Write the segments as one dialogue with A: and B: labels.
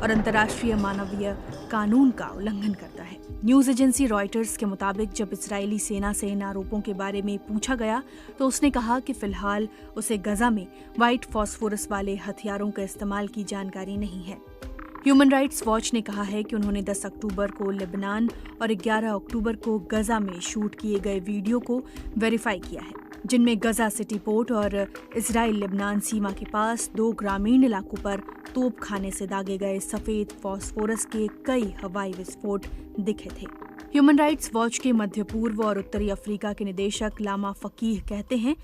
A: और अंतर्राष्ट्रीय मानवीय कानून का उल्लंघन करता है। न्यूज एजेंसी रॉयटर्स के मुताबिक जब इजरायली सेना से इन आरोपों के बारे में पूछा गया तो उसने कहा कि फिलहाल उसे गजा में व्हाइट फॉस्फोरस वाले हथियारों के इस्तेमाल की जानकारी नहीं है। ह्यूमन राइट्स वॉच ने कहा है कि उन्होंने 10 अक्टूबर को लेबनान और 11 अक्टूबर को गजा में शूट किए गए वीडियो को वेरीफाई किया है, जिनमें गजा सिटी पोर्ट और इजराइल लेबनान सीमा के पास 2 ग्रामीण इलाकों पर तोप खाने से दागे गए सफेद फॉस्फोरस के कई हवाई विस्फोट दिखे थे। ह्यूमन राइट्स वॉच के मध्य पूर्व और उत्तरी अफ्रीका के निदेशक लामा फकीह कहते हैं,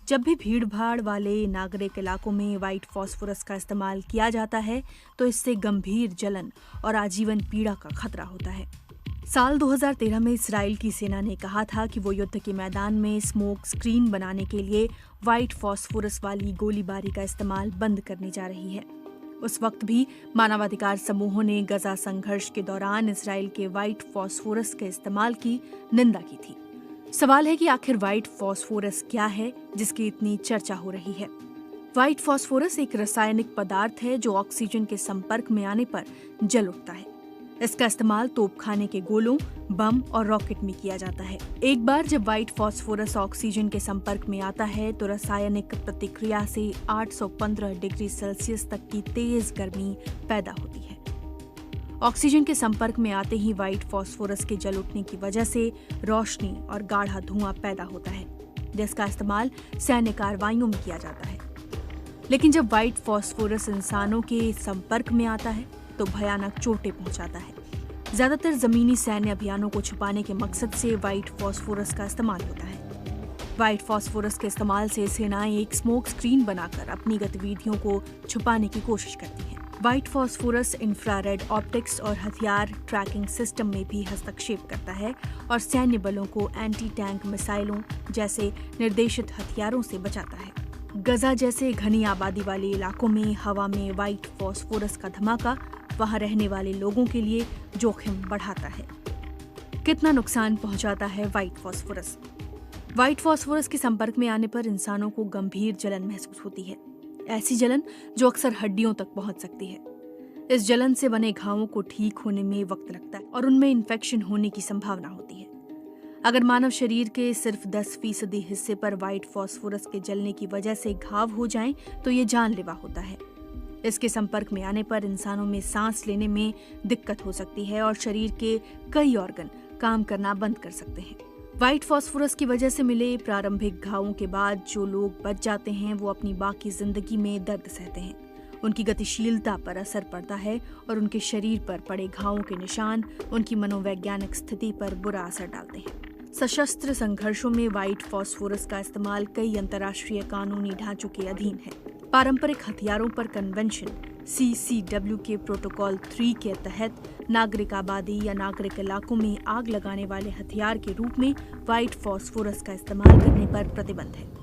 A: जब भी भीड़-भाड़ वाले नागरिक इलाकों में व्हाइट फॉस्फोरस का इस्तेमाल किया जाता है तो इससे गंभीर जलन और आजीवन पीड़ा का खतरा होता है। साल 2013 में इस्राइल की सेना ने कहा था कि वो युद्ध के मैदान में स्मोक स्क्रीन बनाने के लिए व्हाइट फॉस्फोरस वाली गोलीबारी का इस्तेमाल बंद करने जा रही है। उस वक्त भी मानवाधिकार समूहों ने गजा संघर्ष के दौरान इस्राइल के व्हाइट फॉस्फोरस के इस्तेमाल की निंदा की थी। सवाल है कि आखिर व्हाइट फॉस्फोरस क्या है जिसकी इतनी चर्चा हो रही है। व्हाइट फॉस्फोरस एक रासायनिक पदार्थ है जो ऑक्सीजन के संपर्क में आने पर जल उठता है। इसका इस्तेमाल तोपखाने के गोलों, बम और रॉकेट में किया जाता है। एक बार जब व्हाइट फॉस्फोरस ऑक्सीजन के संपर्क में आता है तो रासायनिक प्रतिक्रिया से 815 डिग्री सेल्सियस तक की तेज गर्मी पैदा होती है। ऑक्सीजन के संपर्क में आते ही व्हाइट फॉस्फोरस के जल उठने की वजह से रोशनी और गाढ़ा धुआं पैदा होता है, जिसका इस्तेमाल सैन्य कार्रवाइयों में किया जाता है। लेकिन जब व्हाइट फॉस्फोरस इंसानों के संपर्क में आता है तो भयानक चोटें पहुंचाता है। ज्यादातर जमीनी सैन्य अभियानों को छुपाने के मकसद से व्हाइट फॉस्फोरस का इस्तेमाल होता है। व्हाइट फॉस्फोरस के इस्तेमाल से सेनाएं एक स्मोक स्क्रीन बनाकर अपनी गतिविधियों को छुपाने की कोशिश करती हैं। व्हाइट फॉस्फोरस इंफ्रारेड ऑप्टिक्स और हथियार ट्रैकिंग सिस्टम में भी हस्तक्षेप करता है और सैन्य बलों को एंटी टैंक मिसाइलों जैसे निर्देशित हथियारों से बचाता है। गजा जैसे घनी आबादी वाले इलाकों में हवा में व्हाइट फॉस्फोरस का धमाका वहां रहने वाले लोगों के लिए जोखिम बढ़ाता है। कितना नुकसान पहुंचाता है व्हाइट फॉस्फोरस? व्हाइट फॉस्फोरस के संपर्क में आने पर इंसानों को गंभीर जलन महसूस होती है, ऐसी जलन जो अक्सर हड्डियों तक पहुंच सकती है। इस जलन से बने घावों को ठीक होने में वक्त लगता है और उनमें इन्फेक्शन होने की संभावना होती है। अगर मानव शरीर के सिर्फ 10% हिस्से पर व्हाइट फॉस्फोरस के जलने की वजह से घाव हो जाएं तो ये जानलेवा होता है। इसके संपर्क में आने पर इंसानों में सांस लेने में दिक्कत हो सकती है और शरीर के कई ऑर्गन काम करना बंद कर सकते हैं। व्हाइट फॉस्फोरस की वजह से मिले प्रारंभिक घावों के बाद जो लोग बच जाते हैं वो अपनी बाकी जिंदगी में दर्द सहते हैं। उनकी गतिशीलता पर असर पड़ता है और उनके शरीर पर पड़े घावों के निशान उनकी मनोवैज्ञानिक स्थिति पर बुरा असर डालते हैं। सशस्त्र संघर्षों में व्हाइट फॉस्फोरस का इस्तेमाल कई अंतर्राष्ट्रीय कानूनी ढांचों के अधीन है। पारंपरिक हथियारों पर कन्वेंशन CCW के प्रोटोकॉल 3 के तहत नागरिक आबादी या नागरिक इलाकों में आग लगाने वाले हथियार के रूप में व्हाइट फॉस्फोरस का इस्तेमाल करने पर प्रतिबंध है।